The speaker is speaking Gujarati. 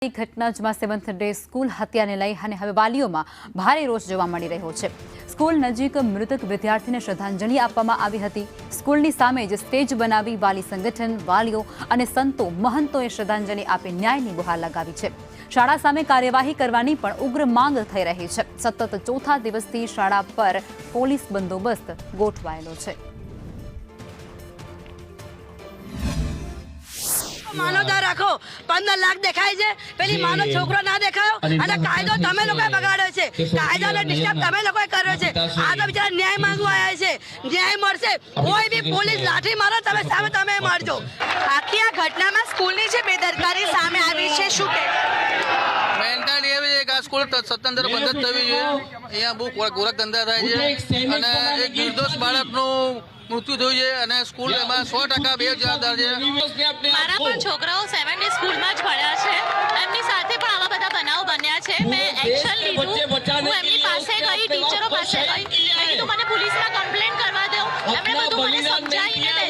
ઘટના જમાં સેવન્થ ડે સ્કૂલ હત્યાને લઈ અને હવે વાલીઓમાં ભારે રોષ જોવા મળી રહ્યો છે। સ્કૂલ નજીક મૃતક વિદ્યાર્થીને શ્રદ્ધાંજલિ આપવામાં આવી હતી। સ્કૂલની સામે જ સ્ટેજ બનાવી વાલી સંગઠન, વાલીઓ અને સંતો, મહંતોએ શ્રદ્ધાંજલિ આપી ન્યાયની ગુહાર લગાવી છે। શાળા સામે કાર્યવાહી કરવાની પણ ઉગ્ર માંગ થઈ રહી છે। સતત ચોથા દિવસથી શાળા પર પોલીસ બંદોબસ્ત ગોઠવાયેલો છે। मानवता रखो 15 लाख देखाय छे पेली मानो छोकरो ना देखायो અને કાયદો તમે લોકોએ બગાડ્યો છે। કાયદાને ડિસ્ટર્બ તમે લોકોએ કર્યો છે। આ તો બિચારા ન્યાય માંગવા આવ્યા છે। ન્યાય મળશે। કોઈ બી પોલીસ લાઠી મારો તમે સામે તમે મારજો। આખી આ ઘટનામાં સ્કૂલની જે બેદરકારી સામે આવી છે શું કે મેન્ટલ એવી છે કે આ સ્કૂલ સ્વતંત્ર બંધ જ થવી જોઈએ। અહીંયા બહુ ગોરખ ધંધા થાય છે અને એક નિર્દોષ બાળકનું મૃત્યુ થયું છે અને સ્કૂલ એમાં 100% બે જવાબદાર છે। મારા પણ છોકરાઓ 7 ડે સ્કૂલમાં જ ભણ્યા છે। એમની સાથે પણ આવા બધા બનાવ બન્યા છે। મેં એક્શન લીધું। હું એમની પાસે ગઈ, ટીચરો પાસે ગઈ,